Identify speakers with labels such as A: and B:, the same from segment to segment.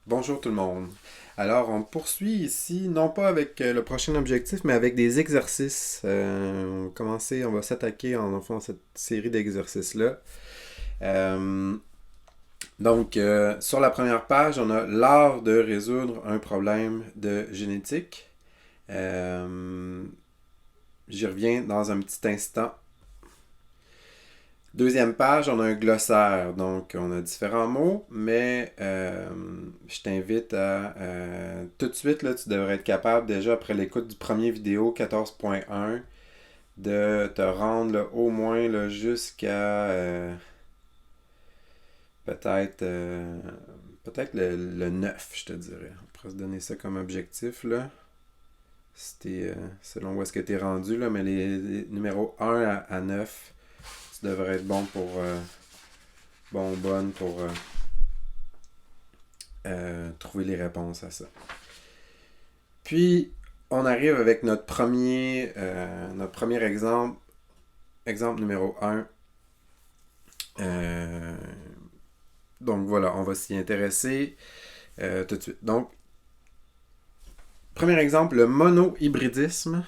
A: Bonjour tout le monde. Alors, on poursuit ici, non pas avec le prochain objectif, mais avec des exercices. On va s'attaquer en faisant cette série d'exercices-là. Euh, sur la première page, on a l'art de résoudre un problème de génétique. J'y reviens dans un petit instant. Deuxième page, on a un glossaire. Donc, on a différents mots, mais je t'invite à tout de suite, là, tu devrais être capable, déjà après l'écoute du premier vidéo 14.1, de te rendre là, au moins là, jusqu'à peut-être peut-être le 9, je te dirais. On pourrait se donner ça comme objectif, là. Selon où est-ce que tu es rendu, là, mais les numéros 1 à 9, tu devrais être bon pour bonne pour trouver les réponses à ça. Puis, on arrive avec notre premier exemple. Exemple numéro 1. Donc voilà, on va s'y intéresser tout de suite. Donc, premier exemple, le monohybridisme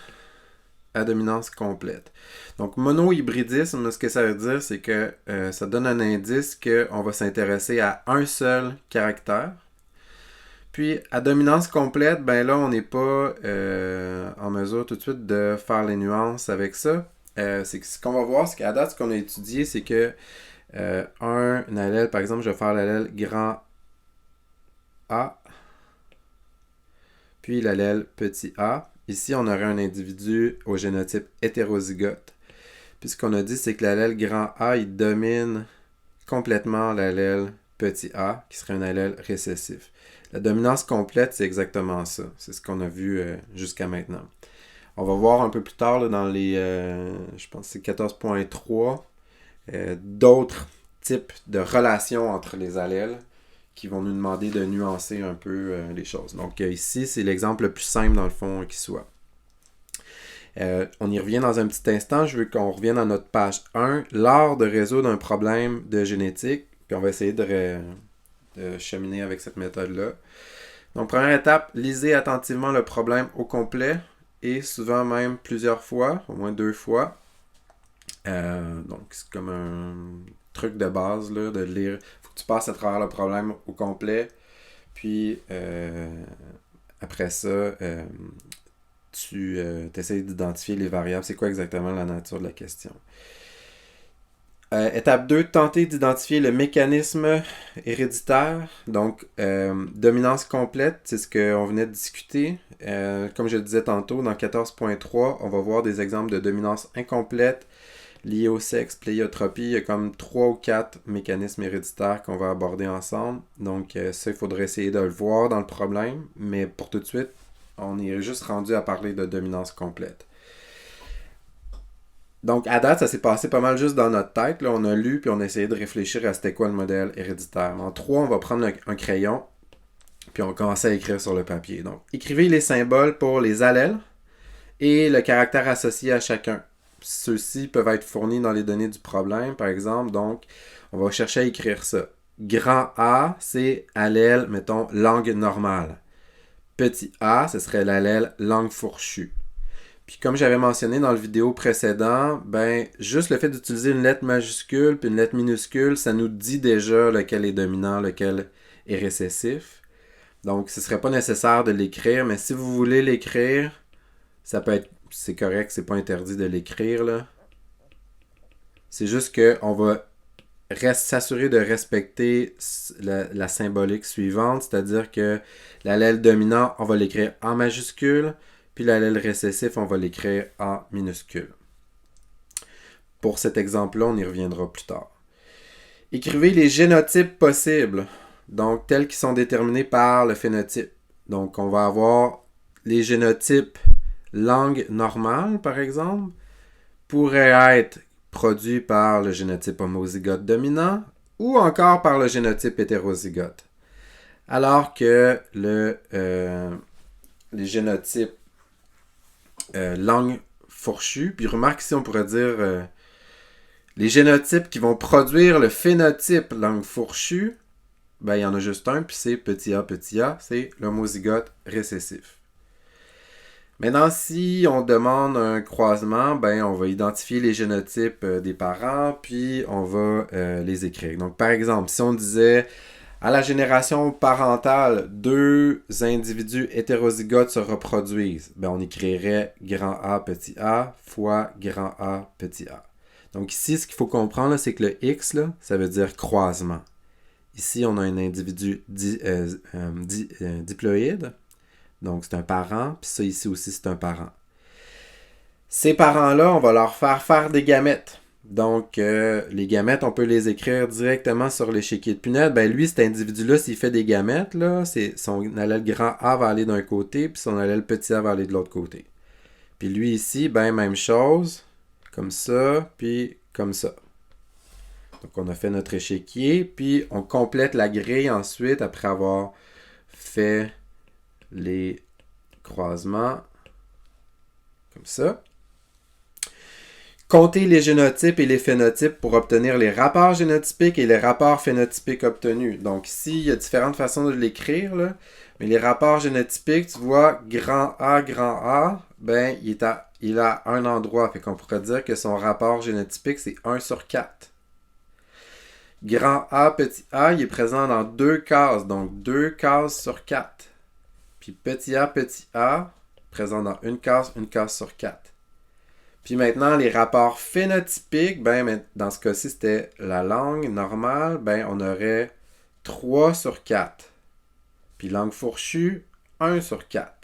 A: à dominance complète. Donc, monohybridisme, ce que ça veut dire, c'est que ça donne un indice qu'on va s'intéresser à un seul caractère. Puis, à dominance complète, ben là, on n'est pas en mesure tout de suite de faire les nuances avec ça. C'est que ce qu'on va voir, c'est qu'à date, ce qu'on a étudié, c'est que un allèle, par exemple, je vais faire l'allèle grand A, puis l'allèle petit a. Ici, on aurait un individu au génotype hétérozygote. Puis ce qu'on a dit, c'est que l'allèle grand A, il domine complètement l'allèle petit a, qui serait un allèle récessif. La dominance complète, c'est exactement ça. C'est ce qu'on a vu jusqu'à maintenant. On va voir un peu plus tard là, dans les, je pense que c'est 14.3, d'autres types de relations entre les allèles qui vont nous demander de nuancer un peu les choses. Donc ici, c'est l'exemple le plus simple dans le fond qui soit. On y revient dans un petit instant. Je veux qu'on revienne à notre page 1, l'art de résoudre un problème de génétique. Puis on va essayer de cheminer avec cette méthode-là. Donc, première étape, lisez attentivement le problème au complet et souvent même plusieurs fois, au moins 2 fois. Donc, c'est comme un truc de base là, de lire. Il faut que tu passes à travers le problème au complet. Puis, après ça, tu essaies d'identifier les variables. C'est quoi exactement la nature de la question? Étape 2, tenter d'identifier le mécanisme héréditaire. Donc, dominance complète, c'est ce qu'on venait de discuter. Comme je le disais tantôt, dans 14.3, on va voir des exemples de dominance incomplète liés au sexe, pléiotropie. Il y a comme 3 ou 4 mécanismes héréditaires qu'on va aborder ensemble. Donc, ça, il faudrait essayer de le voir dans le problème. Mais pour tout de suite, on est juste rendu à parler de dominance complète. Donc, à date, ça s'est passé pas mal juste dans notre tête. Là, on a lu puis on a essayé de réfléchir à c'était quoi le modèle héréditaire. En 3, on va prendre un crayon puis on va commencer à écrire sur le papier. Donc, écrivez les symboles pour les allèles et le caractère associé à chacun. Ceux-ci peuvent être fournis dans les données du problème, par exemple. Donc, on va chercher à écrire ça. Grand A, c'est allèle, mettons, langue normale. Petit a, ce serait l'allèle langue fourchue. Puis comme j'avais mentionné dans le vidéo précédent, ben juste le fait d'utiliser une lettre majuscule puis une lettre minuscule, ça nous dit déjà lequel est dominant, lequel est récessif. Donc ce serait pas nécessaire de l'écrire, mais si vous voulez l'écrire, ça peut être, c'est correct, c'est pas interdit de l'écrire là. C'est juste que on va s'assurer de respecter la symbolique suivante, c'est-à-dire que l'allèle dominant, on va l'écrire en majuscule. Puis l'allèle récessif, on va l'écrire en minuscule. Pour cet exemple-là, on y reviendra plus tard. Écrivez les génotypes possibles, donc tels qui sont déterminés par le phénotype. Donc on va avoir les génotypes langue normale, par exemple, pourraient être produits par le génotype homozygote dominant ou encore par le génotype hétérozygote. Alors que les génotypes langue fourchue. Puis remarque ici, on pourrait dire les génotypes qui vont produire le phénotype langue fourchue ben il y en a juste un, puis c'est petit a, c'est l'homozygote récessif. Maintenant, si on demande un croisement, ben on va identifier les génotypes des parents, puis on va les écrire. Donc, par exemple, si on disait à la génération parentale, 2 individus hétérozygotes se reproduisent, ben on écrirait grand A fois grand A petit a. Donc ici, ce qu'il faut comprendre, c'est que le X, là, ça veut dire croisement. Ici, on a un individu diploïde. Donc, c'est un parent. Puis ça, ici aussi, c'est un parent. Ces parents-là, on va leur faire des gamètes. Donc, les gamètes, on peut les écrire directement sur l'échiquier de Punnett. Ben, lui, cet individu-là, s'il fait des gamètes, là, son allèle grand A va aller d'un côté, puis son allèle petit A va aller de l'autre côté. Puis lui, ici, ben, même chose. Comme ça, puis comme ça. Donc, on a fait notre échiquier, puis on complète la grille ensuite, après avoir fait les croisements comme ça. Compter les génotypes et les phénotypes pour obtenir les rapports génotypiques et les rapports phénotypiques obtenus. Donc ici, il y a différentes façons de l'écrire, là. Mais les rapports génotypiques, tu vois, grand A, ben, il est à un endroit. Fait qu'on pourrait dire que son rapport génotypique, c'est 1 sur 4. Grand A, petit a, il est présent dans 2 cases. Donc 2 cases sur 4. Puis petit a, présent dans une case sur 4. Puis maintenant, les rapports phénotypiques, ben, dans ce cas-ci, c'était la langue normale, ben, on aurait 3 sur 4. Puis langue fourchue, 1 sur 4.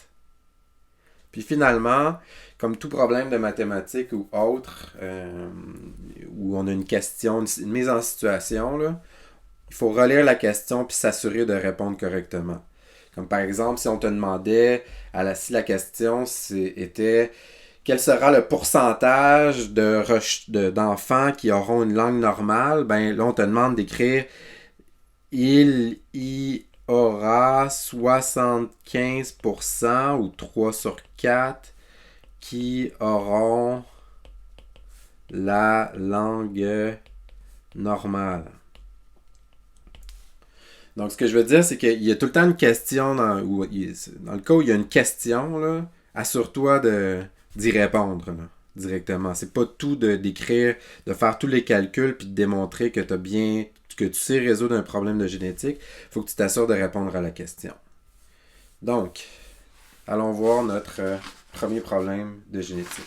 A: Puis finalement, comme tout problème de mathématiques ou autre, où on a une question, une mise en situation, là, il faut relire la question puis s'assurer de répondre correctement. Comme par exemple, si on te demandait, si la question était quel sera le pourcentage d'enfants qui auront une langue normale, ben là on te demande d'écrire il y aura 75% ou 3 sur 4 qui auront la langue normale. Donc, ce que je veux dire, c'est qu'il y a tout le temps une question, dans le cas où il y a une question, là, assure-toi d'y répondre là, directement. C'est pas tout d'écrire, de faire tous les calculs puis de démontrer que tu sais résoudre un problème de génétique. Il faut que tu t'assures de répondre à la question. Donc, allons voir notre premier problème de génétique.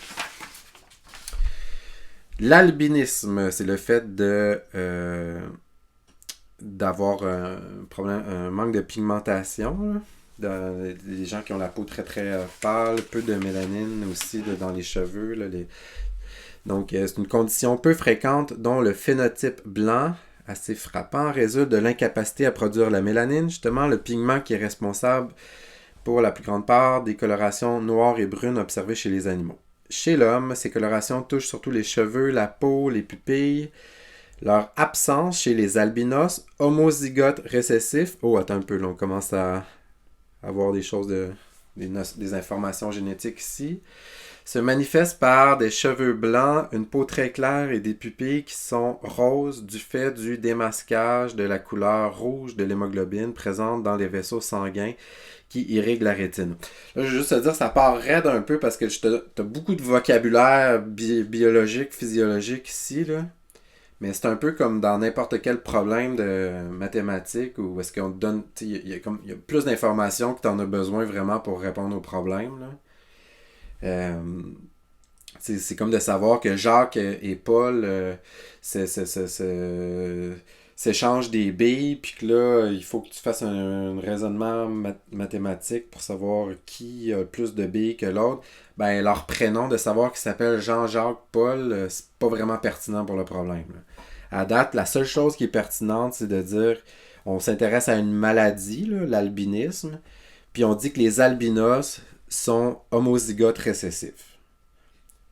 A: L'albinisme, c'est le fait d'avoir un manque de pigmentation. Les gens qui ont la peau très très pâle, peu de mélanine aussi dans les cheveux. Là, Donc, c'est une condition peu fréquente dont le phénotype blanc, assez frappant, résulte de l'incapacité à produire la mélanine, justement le pigment qui est responsable pour la plus grande part des colorations noires et brunes observées chez les animaux. Chez l'homme, ces colorations touchent surtout les cheveux, la peau, les pupilles. Leur absence chez les albinos homozygotes récessifs. Oh, attends un peu, là, on commence à avoir des informations génétiques ici. Se manifeste par des cheveux blancs, une peau très claire et des pupilles qui sont roses du fait du démasquage de la couleur rouge de l'hémoglobine présente dans les vaisseaux sanguins qui irriguent la rétine. Là, je veux juste te dire, ça part raide un peu parce que tu as beaucoup de vocabulaire biologique, physiologique ici, là. Mais c'est un peu comme dans n'importe quel problème de mathématiques où est-ce qu'on te donne. Il y a plus d'informations que tu en as besoin vraiment pour répondre au problème. Là. C'est comme de savoir que Jacques et Paul s'échangent des billes, puis que là, il faut que tu fasses un raisonnement mathématique pour savoir qui a plus de billes que l'autre. Ben, leur prénom, de savoir qu'ils s'appellent Jean-Jacques Paul, c'est pas vraiment pertinent pour le problème. Là. À date, la seule chose qui est pertinente, c'est de dire on s'intéresse à une maladie, là, l'albinisme, puis on dit que les albinos sont homozygotes récessifs.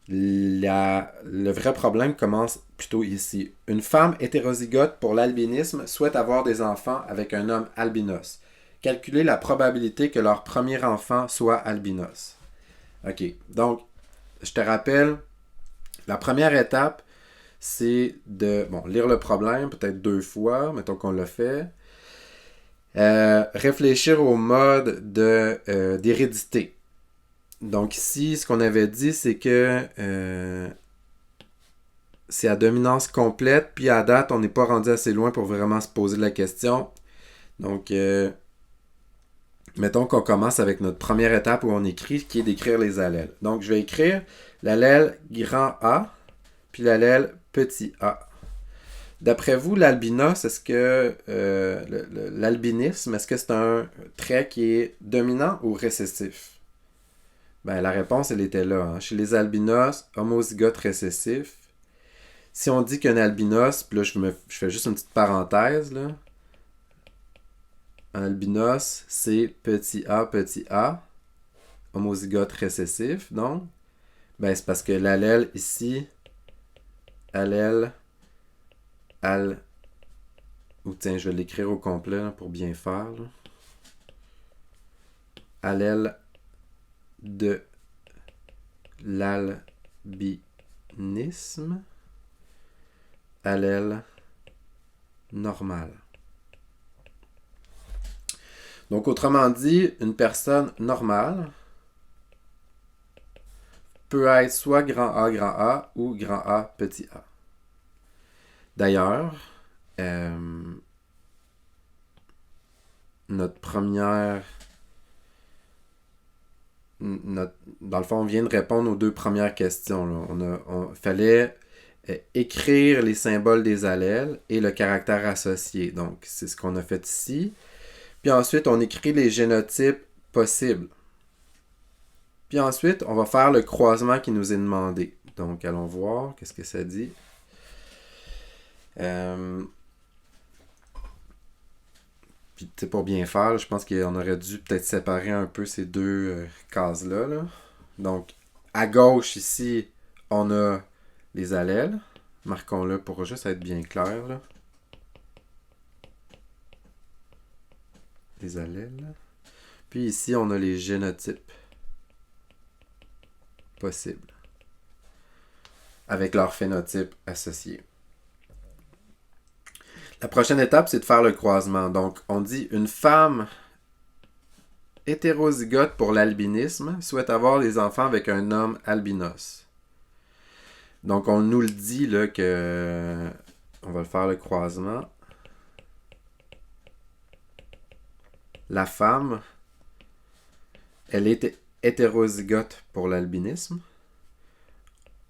A: Le vrai problème commence plutôt ici. Une femme hétérozygote pour l'albinisme souhaite avoir des enfants avec un homme albinos. Calculer la probabilité que leur premier enfant soit albinos. OK. Donc, je te rappelle, la première étape, c'est de lire le problème peut-être 2 fois, mettons qu'on l'a fait. Réfléchir au mode d'hérédité. Donc ici, ce qu'on avait dit, c'est que c'est à dominance complète, puis à date, on n'est pas rendu assez loin pour vraiment se poser la question. Donc, mettons qu'on commence avec notre première étape où on écrit, qui est d'écrire les allèles. Donc, je vais écrire l'allèle grand A, puis l'allèle petit a. D'après vous, l'albinos, est-ce que l'albinisme, est-ce que c'est un trait qui est dominant ou récessif? Ben, la réponse, elle était là. Hein. Chez les albinos, homozygote récessif. Si on dit qu'un albinos, puis là, je fais juste une petite parenthèse, là. Un albinos, c'est petit a, homozygote récessif, donc. Ben, c'est parce que l'allèle ici, allèle, ou tiens, je vais l'écrire au complet là, pour bien faire. Là. Allèle de l'albinisme, allèle normal. Donc, autrement dit, une personne normale peut être soit grand A ou grand A petit a. D'ailleurs, notre première... dans le fond, on vient de répondre aux deux premières questions. Là. On fallait écrire les symboles des allèles et le caractère associé. Donc, c'est ce qu'on a fait ici. Puis ensuite, on écrit les génotypes possibles. Puis ensuite, on va faire le croisement qui nous est demandé. Donc, allons voir qu'est-ce que ça dit. Puis, pour bien faire, je pense qu'on aurait dû peut-être séparer un peu ces deux cases-là. Là. Donc, à gauche, ici, on a les allèles. Marquons-le pour juste être bien clair. Là. Les allèles. Puis ici, on a les génotypes possibles. Avec leur phénotype associé. La prochaine étape, c'est de faire le croisement. Donc, on dit une femme hétérozygote pour l'albinisme souhaite avoir des enfants avec un homme albinos. Donc, on nous le dit là que... On va faire le croisement. La femme, elle est hétérozygote pour l'albinisme.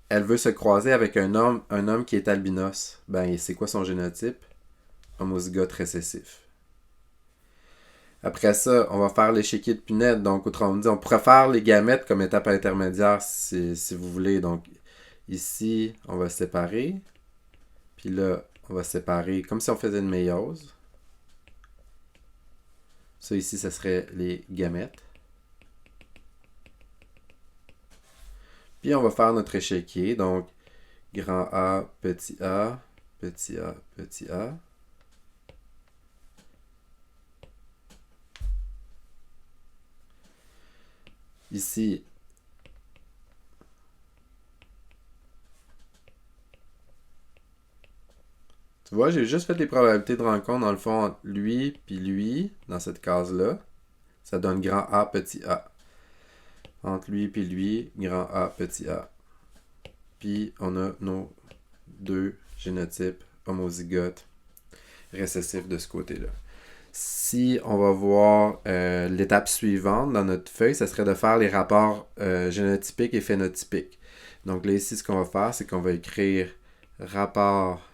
A: Elle veut se croiser avec un homme qui est albinos. Ben, c'est quoi son génotype? Homozygote récessif. Après ça, on va faire l'échiquier de Punnett. Donc, autrement dit, on pourrait faire les gamètes comme étape intermédiaire si vous voulez. Donc, ici, on va séparer. Puis là, on va séparer comme si on faisait une méiose. Ça, ici, ça serait les gamètes. Puis, on va faire notre échiquier. Donc, grand A, petit a, petit a, petit a. Ici, tu vois, j'ai juste fait les probabilités de rencontre dans le fond entre lui puis lui, dans cette case-là. Ça donne grand A, petit a. Entre lui puis lui, grand A, petit a. Puis on a nos deux génotypes homozygotes récessifs de ce côté-là. Si on va voir l'étape suivante dans notre feuille, ça serait de faire les rapports génotypiques et phénotypiques. Donc là, ici, ce qu'on va faire, c'est qu'on va écrire rapport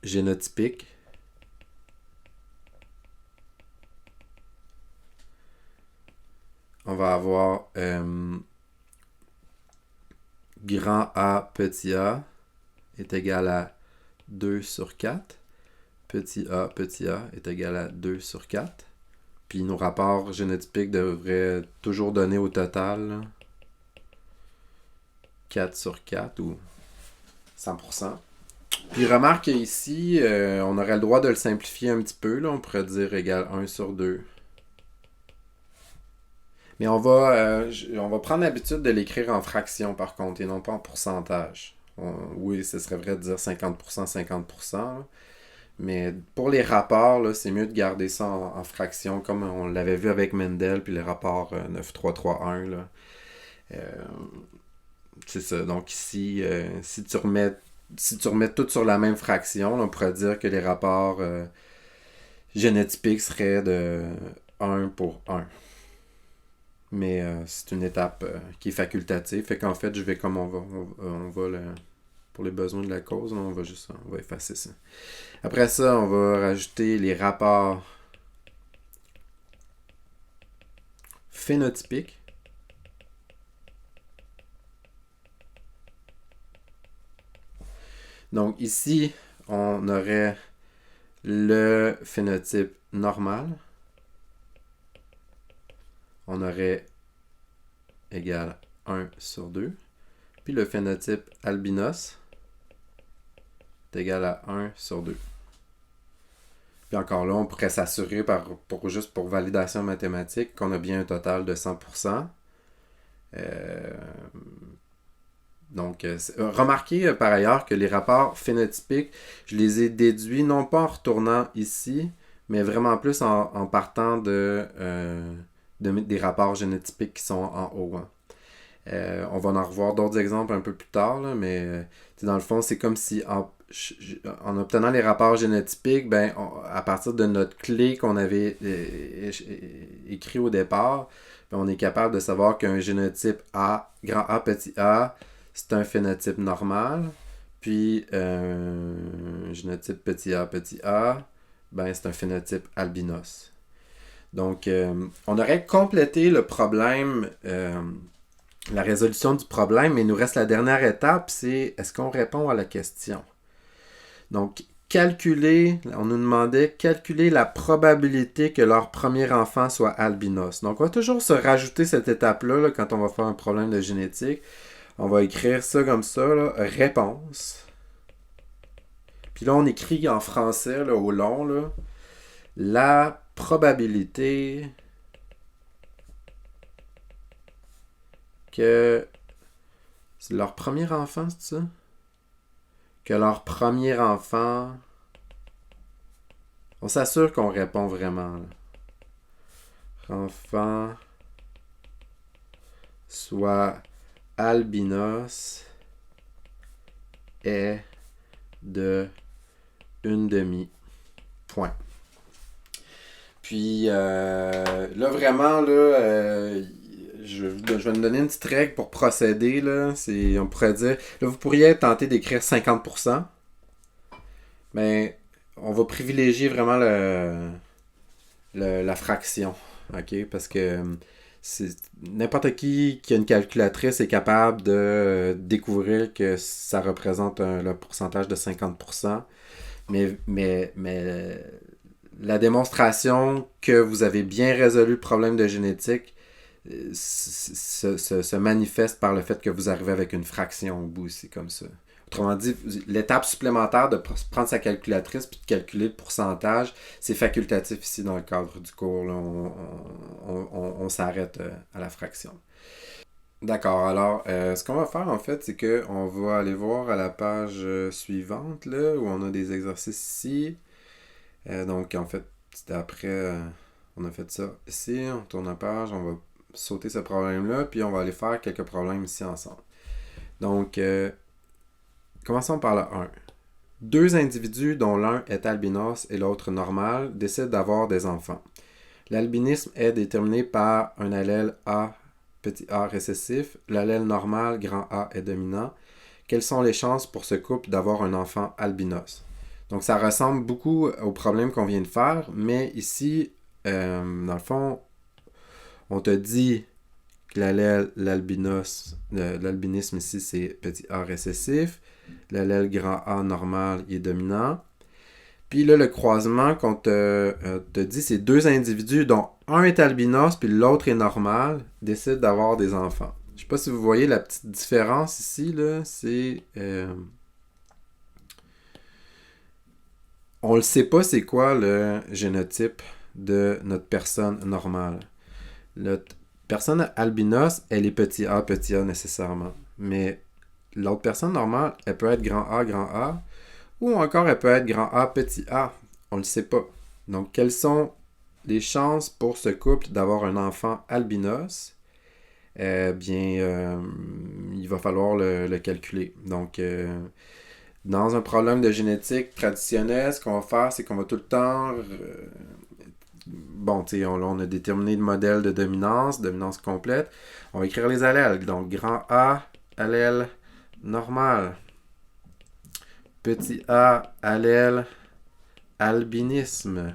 A: génotypique. On va avoir grand A, petit a est égal à 2 sur 4. Petit a est égal à 2 sur 4. Puis nos rapports génotypiques devraient toujours donner au total là, 4 sur 4 ou 100%. Puis remarque ici, on aurait le droit de le simplifier un petit peu. Là. On pourrait dire égal 1 sur 2. Mais on va prendre l'habitude de l'écrire en fraction par contre et non pas en pourcentage. Oui, ce serait vrai de dire 50%, 50%. Là. Mais pour les rapports, là, c'est mieux de garder ça en fractions, comme on l'avait vu avec Mendel, puis les rapports 9-3-3-1. Là. Euh, c'est ça. Donc ici, si tu remets tout sur la même fraction, là, on pourrait dire que les rapports génotypiques seraient de 1 pour 1. Mais c'est une étape qui est facultative. Fait qu'en fait, je vais comme on va pour les besoins de la cause, là, on va effacer ça. Après ça, on va rajouter les rapports phénotypiques. Donc ici, on aurait le phénotype normal. On aurait égal 1/2. Puis le phénotype albinos est égal à 1/2. Puis encore là, on pourrait s'assurer juste pour validation mathématique qu'on a bien un total de 100%. Donc, remarquez par ailleurs que les rapports phénotypiques, je les ai déduits non pas en retournant ici, mais vraiment plus en partant des rapports génotypiques qui sont en haut. Hein. On va en revoir d'autres exemples un peu plus tard, là, mais dans le fond, c'est comme si en obtenant les rapports génotypiques, à partir de notre clé qu'on avait écrit au départ, on est capable de savoir qu'un génotype A, grand A, petit a, c'est un phénotype normal. Puis un génotype petit a, c'est un phénotype albinos. Donc, on aurait complété le problème, la résolution du problème, mais il nous reste la dernière étape, c'est est-ce qu'on répond à la question? Donc, on nous demandait calculer la probabilité que leur premier enfant soit albinos. Donc, on va toujours se rajouter cette étape-là là, quand on va faire un problème de génétique. On va écrire ça comme ça, là, réponse. Puis là, on écrit en français, là, au long, là, la probabilité que c'est leur premier enfant, c'est ça? Que leur premier enfant... On s'assure qu'on répond vraiment. Là. Enfant soit albinos est de 1/2 point. Puis là, vraiment, là, je vais me donner une petite règle pour procéder. Là. On pourrait dire, là, vous pourriez tenter d'écrire 50%, mais on va privilégier vraiment la fraction. OK? Parce que n'importe qui a une calculatrice est capable de découvrir que ça représente le pourcentage de 50%. Mais la démonstration que vous avez bien résolu le problème de génétique se manifeste par le fait que vous arrivez avec une fraction au bout, c'est comme ça. Autrement dit, l'étape supplémentaire de prendre sa calculatrice puis de calculer le pourcentage, c'est facultatif ici dans le cadre du cours. Là, on s'arrête à la fraction. D'accord, alors ce qu'on va faire en fait, c'est qu'on va aller voir à la page suivante, là, où on a des exercices ici. Donc en fait, c'était après, on a fait ça ici, on tourne la page, on va sauter ce problème-là, puis on va aller faire quelques problèmes ici ensemble. Donc, commençons par le 1. Deux individus dont l'un est albinos et l'autre normal décident d'avoir des enfants. L'albinisme est déterminé par un allèle A, petit a récessif. L'allèle normal, grand A, est dominant. Quelles sont les chances pour ce couple d'avoir un enfant albinos? Donc, ça ressemble beaucoup au problème qu'on vient de faire, mais ici, dans le fond, on te dit que l'albinisme ici, c'est petit a récessif. L'allèle grand A normal, il est dominant. Puis là, le croisement qu'on te dit, c'est deux individus dont un est albinos puis l'autre est normal, décident d'avoir des enfants. Je sais pas si vous voyez la petite différence ici, là, c'est... on ne sait pas c'est quoi le génotype de notre personne normale. Notre personne albinos, elle est petit a nécessairement. Mais l'autre personne normale, elle peut être grand A, ou encore elle peut être grand A, petit a. On ne le sait pas. Donc, quelles sont les chances pour ce couple d'avoir un enfant albinos? Il va falloir le calculer. Donc, dans un problème de génétique traditionnel, ce qu'on va faire, c'est qu'on va tout le temps... bon, tu sais, on a déterminé le modèle de dominance complète. On va écrire les allèles. Donc, grand A, allèle normal. Petit a, allèle albinisme.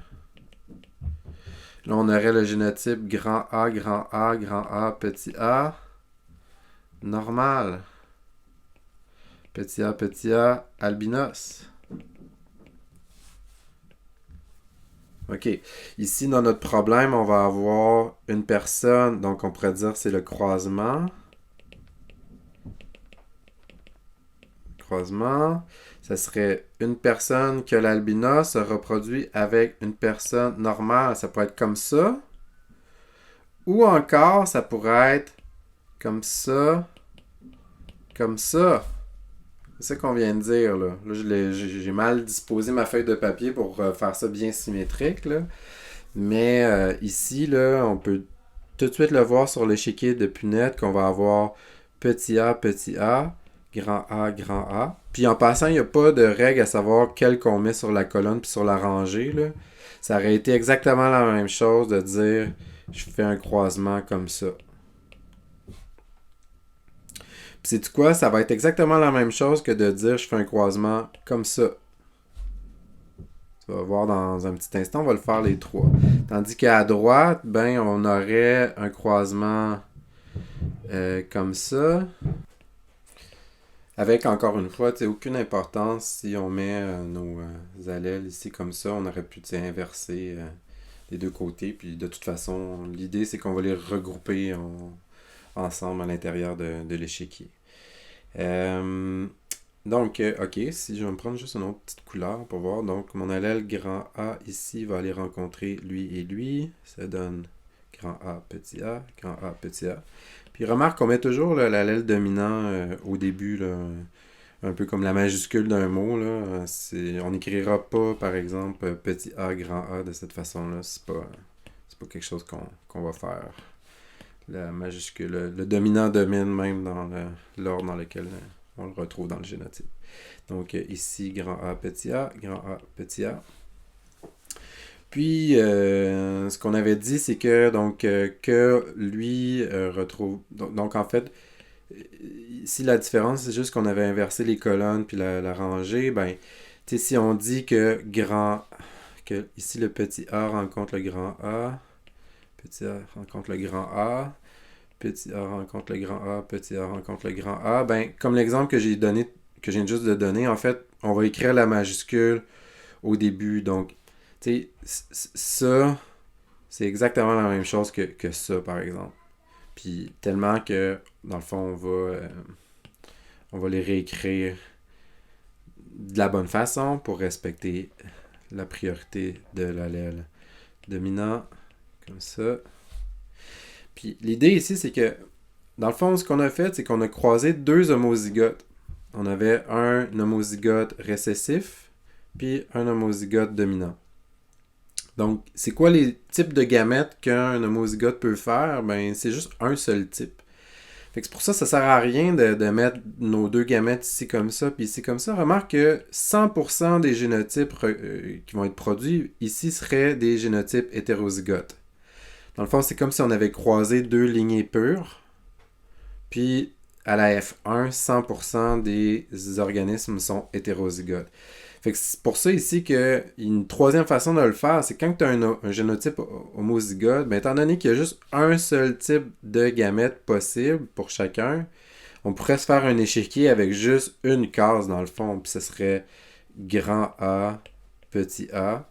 A: Là, on aurait le génotype grand A, petit a, normal. Petit a, albinos. OK. Ici, dans notre problème, on va avoir une personne, donc on pourrait dire c'est le croisement. Croisement. Ça serait une personne que l'albinos se reproduit avec une personne normale. Ça pourrait être comme ça. Ou encore, ça pourrait être comme ça. Comme ça. C'est ça qu'on vient de dire, là. Là, j'ai mal disposé ma feuille de papier pour faire ça bien symétrique, là. Mais ici, là, on peut tout de suite le voir sur l'échiquier de Punnett qu'on va avoir petit a, grand A, grand A. Puis en passant, il n'y a pas de règle à savoir quelle qu'on met sur la colonne puis sur la rangée, là. Ça aurait été exactement la même chose de dire je fais un croisement comme ça. Puis sais-tu quoi? Ça va être exactement la même chose que de dire je fais un croisement comme ça. Tu vas voir dans un petit instant, on va le faire les trois. Tandis qu'à droite, ben, on aurait un croisement comme ça. Avec, encore une fois, aucune importance si on met nos allèles ici comme ça. On aurait pu inverser les deux côtés. Puis de toute façon, l'idée, c'est qu'on va les regrouper ensemble à l'intérieur de l'échiquier. Donc, OK, si je vais me prendre juste une autre petite couleur pour voir. Donc, mon allèle grand A ici va aller rencontrer lui et lui. Ça donne grand A, grand A, petit a. Puis remarque qu'on met toujours l'allèle dominant au début, là, un peu comme la majuscule d'un mot. Là. On n'écrira pas, par exemple, petit a, grand A de cette façon-là. C'est pas quelque chose qu'on va faire. La majuscule, le dominant domine même dans l'ordre dans lequel on le retrouve dans le génotype. Donc ici, grand A, petit a, petit a. Puis, ce qu'on avait dit, c'est que que lui retrouve... Donc, en fait, ici, la différence, c'est juste qu'on avait inversé les colonnes puis la rangée. Ben, tu sais, si on dit que ici, le petit A rencontre le grand A, petit A rencontre le grand A, petit A rencontre le grand A, petit A rencontre le grand A, ben, comme l'exemple que j'ai donné, que je viens juste de donner, en fait, on va écrire la majuscule au début. Donc, tu sais, ça, c'est exactement la même chose que ça, par exemple. Puis, tellement que, dans le fond, on va les réécrire de la bonne façon pour respecter la priorité de l'allèle dominant, comme ça. Puis, l'idée ici, c'est que, dans le fond, ce qu'on a fait, c'est qu'on a croisé deux homozygotes. On avait un homozygote récessif, puis un homozygote dominant. Donc, c'est quoi les types de gamètes qu'un homozygote peut faire? Ben, c'est juste un seul type. Fait que c'est pour ça que ça sert à rien de mettre nos deux gamètes ici comme ça, puis ici comme ça. Remarque que 100% des génotypes qui vont être produits ici seraient des génotypes hétérozygotes. Dans le fond, c'est comme si on avait croisé deux lignées pures, puis à la F1, 100% des organismes sont hétérozygotes. Fait que c'est pour ça ici qu'une troisième façon de le faire, c'est quand tu as un génotype homozygote, ben, étant donné qu'il y a juste un seul type de gamète possible pour chacun, on pourrait se faire un échiquier avec juste une case dans le fond, puis ce serait grand A, petit a.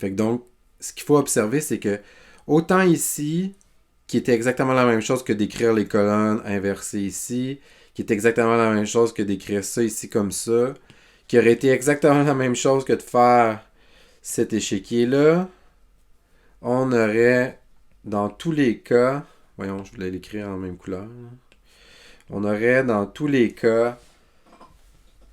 A: Fait que donc, ce qu'il faut observer, c'est que autant ici, qui était exactement la même chose que d'écrire les colonnes inversées ici, qui est exactement la même chose que d'écrire ça ici comme ça, qui aurait été exactement la même chose que de faire cet échiquier-là, on aurait, dans tous les cas, voyons, je voulais l'écrire en même couleur, on aurait dans tous les cas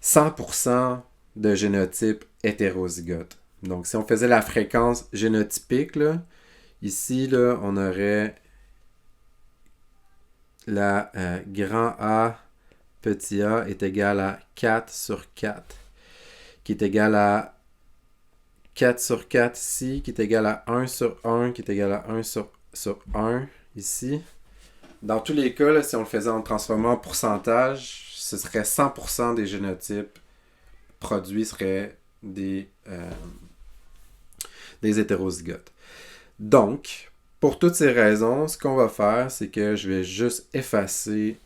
A: 100% de génotype hétérozygote. Donc, si on faisait la fréquence génotypique, là, ici, là, on aurait la grand A petit a est égal à 4 sur 4, qui est égal à 4 sur 4 ici, qui est égal à 1 sur 1, qui est égal à 1 sur 1 ici. Dans tous les cas, là, si on le faisait en transformant en pourcentage, ce serait 100% des génotypes produits seraient des hétérozygotes. Donc, pour toutes ces raisons, ce qu'on va faire, c'est que je vais juste effacer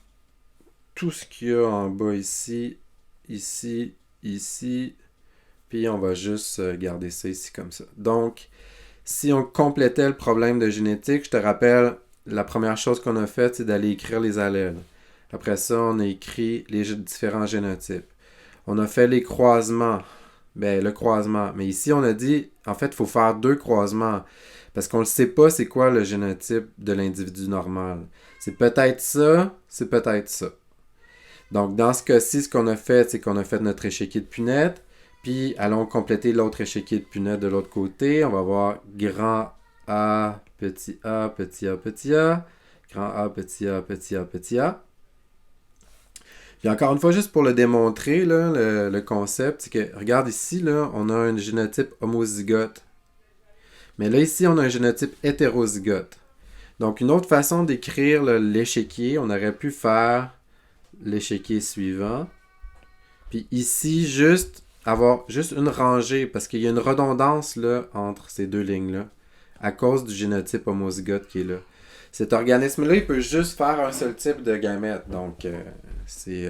A: tout ce qu'il y a en bas ici, ici, ici, puis on va juste garder ça ici comme ça. Donc, si on complétait le problème de génétique, je te rappelle, la première chose qu'on a faite, c'est d'aller écrire les allèles. Après ça, on a écrit les différents génotypes. On a fait les croisements. Ben, le croisement. Mais ici, on a dit, en fait, il faut faire 2 croisements. Parce qu'on ne sait pas c'est quoi le génotype de l'individu normal. C'est peut-être ça, c'est peut-être ça. Donc, dans ce cas-ci, ce qu'on a fait, c'est qu'on a fait notre échiquier de punette. Puis, allons compléter l'autre échiquier de punette de l'autre côté. On va avoir grand A, petit a, petit a, petit a. Grand A, petit a, petit a, petit a. Puis encore une fois, juste pour le démontrer, là, le concept, c'est que, regarde ici, là, on a un génotype homozygote. Mais là, ici, on a un génotype hétérozygote. Donc, une autre façon d'écrire l'échiquier, on aurait pu faire l'échiquier suivant. Puis ici, juste avoir juste une rangée, parce qu'il y a une redondance là, entre ces deux lignes-là, à cause du génotype homozygote qui est là. Cet organisme-là, il peut juste faire un seul type de gamète. Donc, c'est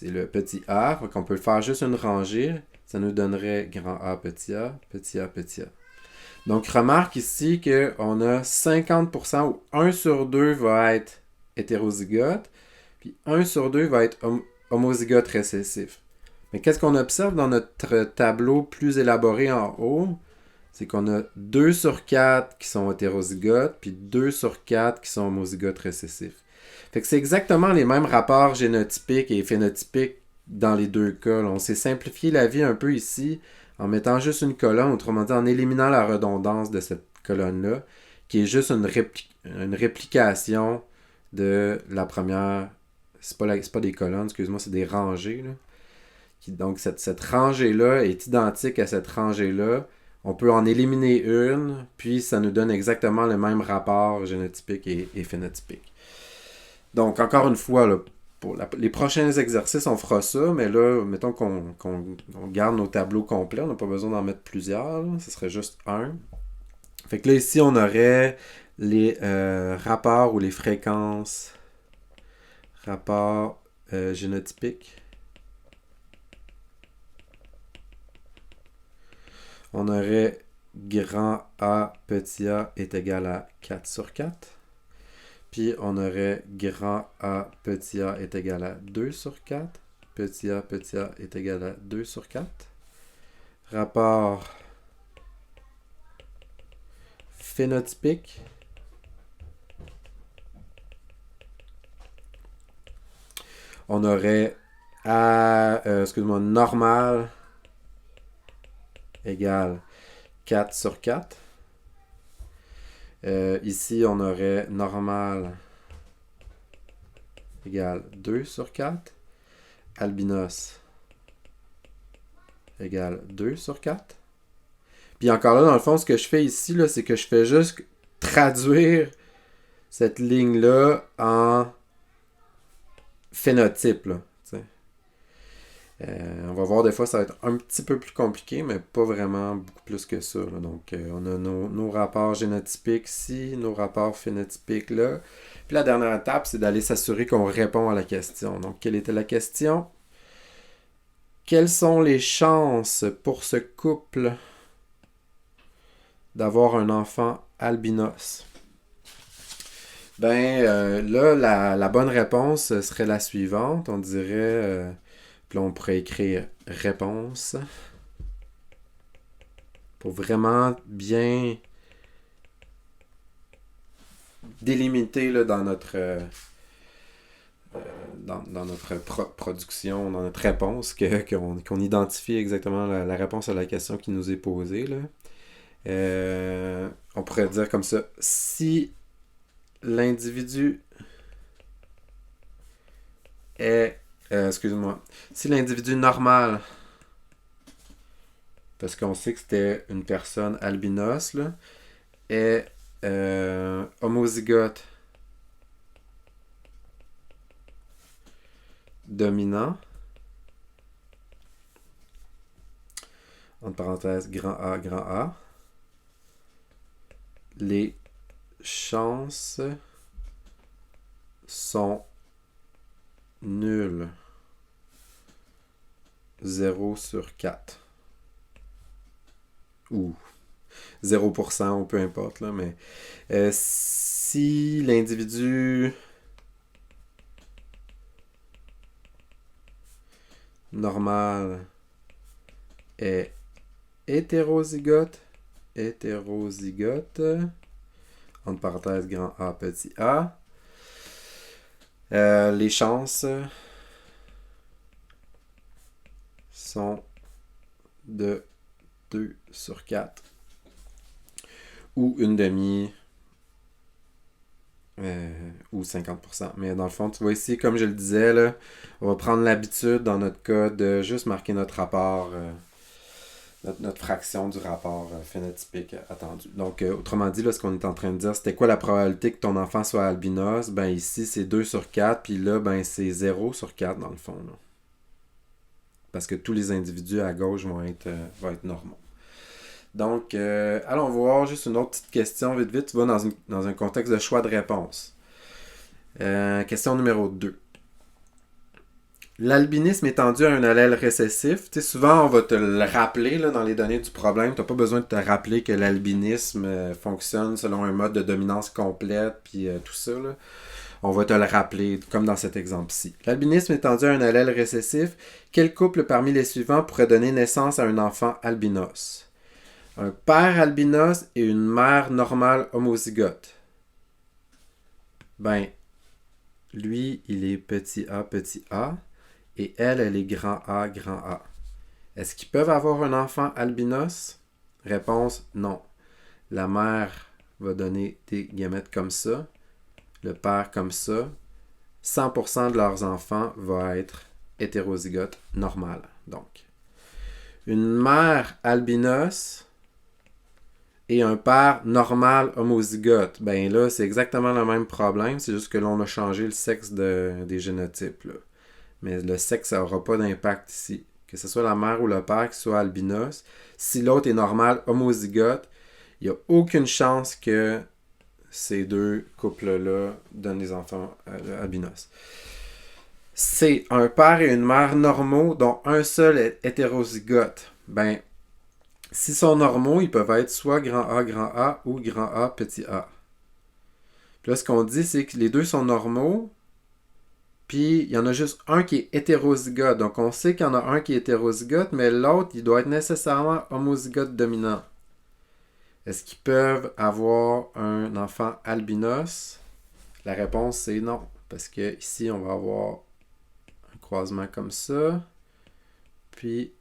A: le petit A. Donc, on peut faire juste une rangée. Ça nous donnerait grand A, petit a, petit a, petit a. Donc, remarque ici qu'on a 50% ou 1 sur 2 va être hétérozygote, puis 1 sur 2 va être homozygote récessif. Mais qu'est-ce qu'on observe dans notre tableau plus élaboré en haut? C'est qu'on a 2 sur 4 qui sont hétérozygotes, puis 2 sur 4 qui sont homozygotes récessifs. Fait que c'est exactement les mêmes rapports génotypiques et phénotypiques dans les deux cas. Là, on s'est simplifié la vie un peu ici en mettant juste une colonne, autrement dit en éliminant la redondance de cette colonne-là, qui est juste une réplication de la première. C'est pas des colonnes, excuse-moi, c'est des rangées. Là. Donc cette rangée-là est identique à cette rangée-là. On peut en éliminer une, puis ça nous donne exactement le même rapport génotypique et phénotypique. Donc, encore une fois, là, pour les prochains exercices, on fera ça, mais là, mettons qu'on garde nos tableaux complets, on n'a pas besoin d'en mettre plusieurs, là, ce serait juste un. Fait que là, ici, on aurait les rapports ou les fréquences, rapports génotypiques. On aurait grand A, petit a est égal à 4 sur 4. Puis on aurait grand A, petit a est égal à 2 sur 4. Petit a est égal à 2 sur 4. Rapport phénotypique. On aurait A, normal égale 4 sur 4. Ici, on aurait normal égale 2 sur 4. Albinos égale 2 sur 4. Puis encore là, dans le fond, ce que je fais ici, là, c'est que je fais juste traduire cette ligne-là en phénotype. Là, on va voir des fois, ça va être un petit peu plus compliqué, mais pas vraiment beaucoup plus que ça. Là. Donc, on a nos rapports génotypiques ici, nos rapports phénotypiques là. Puis la dernière étape, c'est d'aller s'assurer qu'on répond à la question. Donc, quelle était la question? Quelles sont les chances pour ce couple d'avoir un enfant albinos? Ben, là, la bonne réponse serait la suivante. On dirait... Puis là, on pourrait écrire réponse pour vraiment bien délimité là, dans notre dans notre production, dans notre réponse, qu'on identifie exactement la réponse à la question qui nous est posée. Là. On pourrait dire comme ça, si l'individu est, excuse-moi, si l'individu normal, parce qu'on sait que c'était une personne albinos, là, est homozygote dominant, entre parenthèses, grand A, les chances sont nulles. 0/4. Ou 0%, ou peu importe, là, mais si l'individu normal est hétérozygote, entre parenthèses grand A, petit a, les chances sont de 2/4 ou une demi ou 50%. Mais dans le fond, tu vois ici, comme je le disais, là, on va prendre l'habitude dans notre cas de juste marquer notre rapport, notre fraction du rapport phénotypique attendu. Donc, autrement dit, là, ce qu'on est en train de dire, c'était quoi la probabilité que ton enfant soit albinos? Ben ici, c'est 2/4, puis là, ben c'est 0/4 dans le fond. Là. Parce que tous les individus à gauche vont être normaux. Donc, allons voir juste une autre petite question, vite. Tu vas dans un contexte de choix de réponse. Question numéro 2. L'albinisme étendu à un allèle récessif, tu sais, souvent on va te le rappeler là, dans les données du problème. Tu n'as pas besoin de te rappeler que l'albinisme fonctionne selon un mode de dominance complète, puis tout ça. Là. On va te le rappeler, comme dans cet exemple-ci. L'albinisme étendu à un allèle récessif, quel couple parmi les suivants pourrait donner naissance à un enfant albinos? Un père albinos et une mère normale homozygote. Ben, lui, il est petit a, et elle est grand A. Est-ce qu'ils peuvent avoir un enfant albinos? Réponse, non. La mère va donner des gamètes comme ça, le père comme ça. 100% de leurs enfants vont être hétérozygotes normal. Donc, une mère albinos et un père normal homozygote, ben là, c'est exactement le même problème, c'est juste que là, on a changé le sexe des génotypes. Là. Mais le sexe, ça n'aura pas d'impact ici. Que ce soit la mère ou le père qui soit albinos, si l'autre est normal homozygote, il n'y a aucune chance que ces deux couples-là donnent des enfants albinos. C'est un père et une mère normaux dont un seul est hétérozygote. Ben, s'ils sont normaux, ils peuvent être soit grand A ou grand A, petit a. Puis là, ce qu'on dit, c'est que les deux sont normaux, puis il y en a juste un qui est hétérozygote. Donc on sait qu'il y en a un qui est hétérozygote, mais l'autre, il doit être nécessairement homozygote dominant. Est-ce qu'ils peuvent avoir un enfant albinos? La réponse, c'est non. Parce que ici, on va avoir un croisement comme ça. Puis,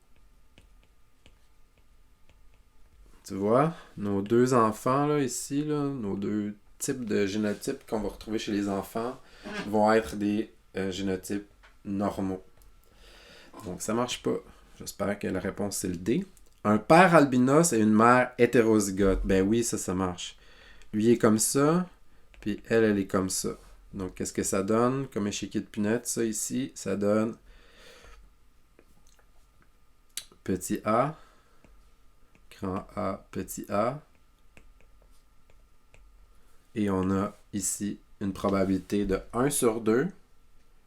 A: tu vois, nos deux enfants, là, ici, là, nos deux types de génotypes qu'on va retrouver chez les enfants vont être des génotypes normaux. Donc, ça marche pas. J'espère que la réponse, c'est le D. Un père albinos et une mère hétérozygote. Ben oui, ça marche. Lui est comme ça, puis elle est comme ça. Donc, qu'est-ce que ça donne comme échiquier de punette? Ça ici, ça donne petit a, grand A, petit a. Et on a ici une probabilité de 1/2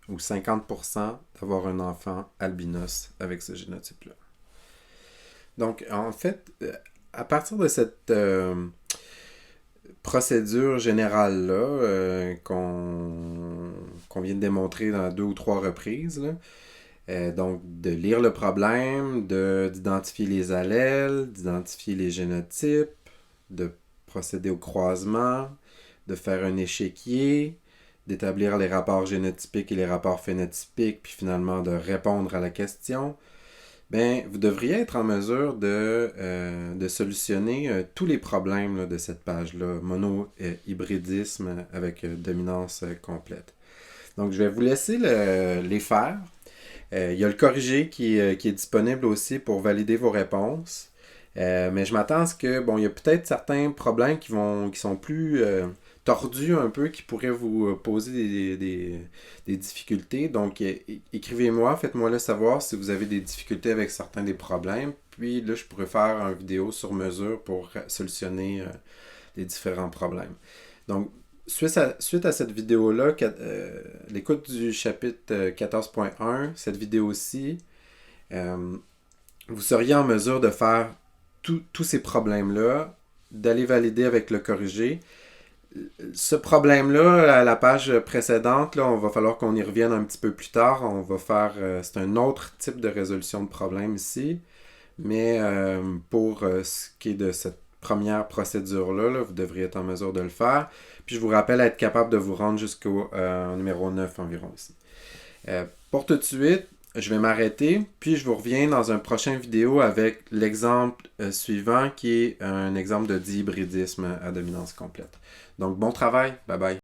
A: ou 50% d'avoir un enfant albinos avec ce génotype-là. Donc, en fait, à partir de cette procédure générale-là qu'on vient de démontrer dans 2 ou 3 reprises, là, donc de lire le problème, d'identifier les allèles, d'identifier les génotypes, de procéder au croisement, de faire un échiquier, d'établir les rapports génotypiques et les rapports phénotypiques, puis finalement de répondre à la question, ben, vous devriez être en mesure de solutionner tous les problèmes là, de cette page-là, mono-hybridisme avec dominance complète. Donc, je vais vous laisser les faire. Il y a le corrigé qui est disponible aussi pour valider vos réponses. Mais je m'attends à ce que, bon, il y a peut-être certains problèmes qui sont plus tordus un peu, qui pourraient vous poser des difficultés. Donc, écrivez-moi, faites-moi le savoir si vous avez des difficultés avec certains des problèmes. Puis là, je pourrais faire une vidéo sur mesure pour solutionner les différents problèmes. Donc, suite à cette vidéo-là, l'écoute du chapitre 14.1, cette vidéo-ci, vous seriez en mesure de faire tous ces problèmes-là, d'aller valider avec le corrigé. Ce problème-là, à la page précédente, là, on va falloir qu'on y revienne un petit peu plus tard. On va faire, c'est un autre type de résolution de problème ici. Mais pour ce qui est de cette première procédure-là, là, vous devriez être en mesure de le faire. Puis je vous rappelle être capable de vous rendre jusqu'au numéro 9 environ ici. Pour tout de suite, je vais m'arrêter, puis je vous reviens dans une prochaine vidéo avec l'exemple suivant qui est un exemple de dihybridisme à dominance complète. Donc bon travail, bye bye.